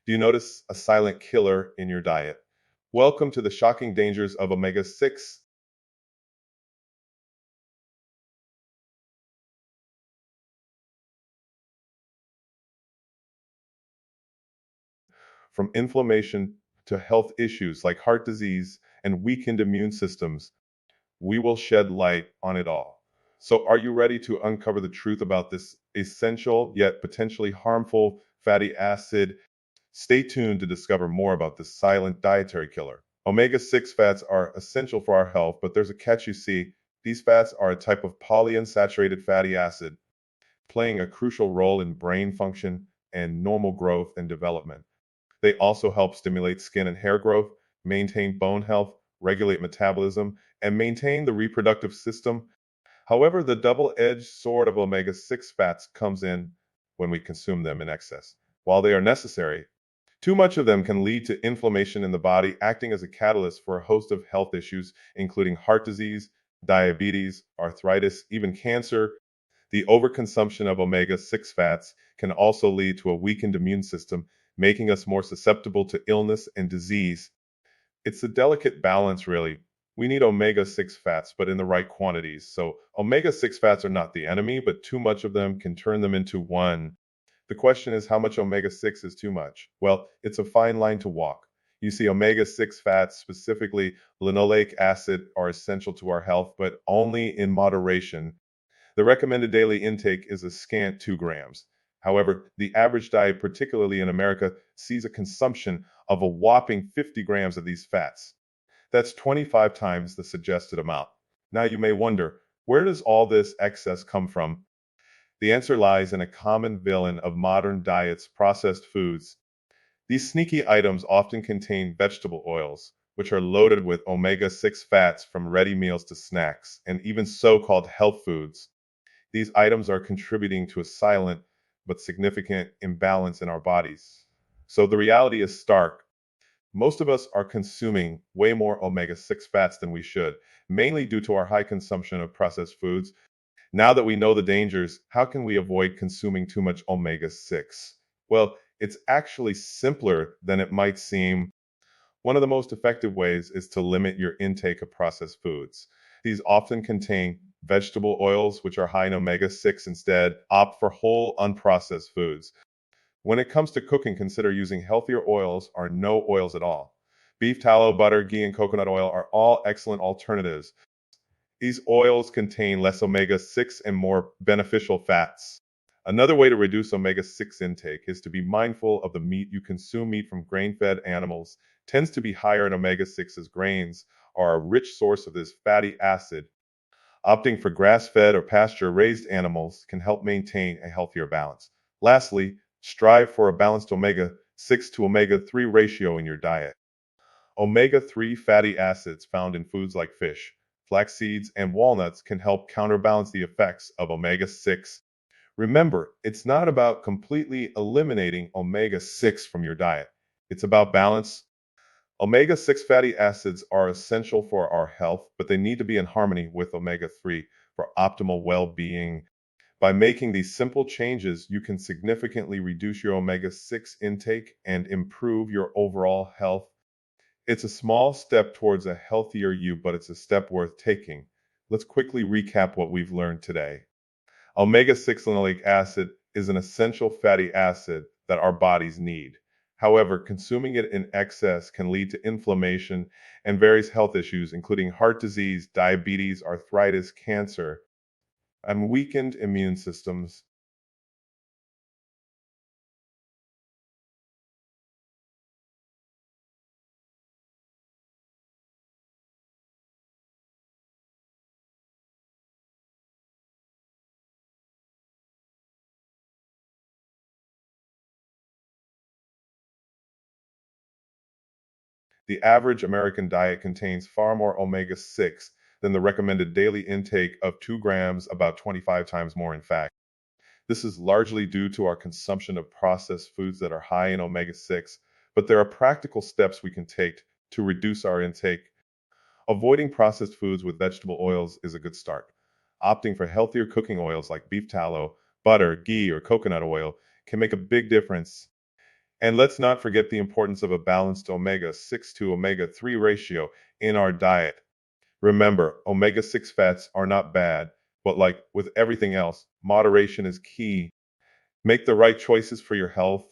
Do you notice a silent killer in your diet? Welcome to the shocking dangers of omega-6. From inflammation to health issues like heart disease and weakened immune systems, we will shed light on it all. So, are you ready to uncover the truth about this essential yet potentially harmful fatty acid? Stay tuned to discover more about this silent dietary killer. Omega-6 fats are essential for our health, but there's a catch. You see, these fats are a type of polyunsaturated fatty acid, playing a crucial role in brain function and normal growth and development. They also help stimulate skin and hair growth, maintain bone health, regulate metabolism, and maintain the reproductive system. However, the double-edged sword of omega-6 fats comes in when we consume them in excess. While they are necessary, too much of them can lead to inflammation in the body, acting as a catalyst for a host of health issues, including heart disease, diabetes, arthritis, even cancer. The overconsumption of omega-6 fats can also lead to a weakened immune system, making us more susceptible to illness and disease. It's a delicate balance, really. We need omega-6 fats, but in the right quantities. So, omega-6 fats are not the enemy, but too much of them can turn them into one. The question is, how much omega-6 is too much? Well, it's a fine line to walk. You see, omega-6 fats, specifically linoleic acid, are essential to our health, but only in moderation. The recommended daily intake is a scant 2 grams. However, the average diet, particularly in America, sees a consumption of a whopping 50 grams of these fats. That's 25 times the suggested amount. Now you may wonder, where does all this excess come from? The answer lies in a common villain of modern diets: processed foods. These sneaky items often contain vegetable oils, which are loaded with omega-6 fats, from ready meals to snacks, and even so-called health foods. These items are contributing to a silent but significant imbalance in our bodies. So the reality is stark. Most of us are consuming way more omega-6 fats than we should, mainly due to our high consumption of processed foods. Now that we know the dangers, how can we avoid consuming too much omega-6? Well, it's actually simpler than it might seem. One of the most effective ways is to limit your intake of processed foods. These often contain vegetable oils, which are high in omega-6. Instead, opt for whole, unprocessed foods. When it comes to cooking, consider using healthier oils or no oils at all. Beef tallow, butter, ghee, and coconut oil are all excellent alternatives. These oils contain less omega-6 and more beneficial fats. Another way to reduce omega-6 intake is to be mindful of the meat you consume. Meat from grain-fed animals tends to be higher in omega-6, as grains are a rich source of this fatty acid. Opting for grass-fed or pasture-raised animals can help maintain a healthier balance. Lastly, strive for a balanced omega-6 to omega-3 ratio in your diet. Omega-3 fatty acids found in foods like fish, flax seeds, and walnuts can help counterbalance the effects of omega-6. Remember, it's not about completely eliminating omega-6 from your diet. It's about balance. Omega-6 fatty acids are essential for our health, but they need to be in harmony with omega-3 for optimal well-being. By making these simple changes, you can significantly reduce your omega-6 intake and improve your overall health. It's a small step towards a healthier you, but it's a step worth taking. Let's quickly recap what we've learned today. Omega-6 linoleic acid is an essential fatty acid that our bodies need. However, consuming it in excess can lead to inflammation and various health issues, including heart disease, diabetes, arthritis, cancer, and weakened immune systems. The average American diet contains far more omega-6 than the recommended daily intake of 2 grams, about 25 times more, in fact. This is largely due to our consumption of processed foods that are high in omega-6, but there are practical steps we can take to reduce our intake. Avoiding processed foods with vegetable oils is a good start. Opting for healthier cooking oils like beef tallow, butter, ghee, or coconut oil can make a big difference. And let's not forget the importance of a balanced omega-6 to omega-3 ratio in our diet. Remember, omega-6 fats are not bad, but like with everything else, moderation is key. Make the right choices for your health,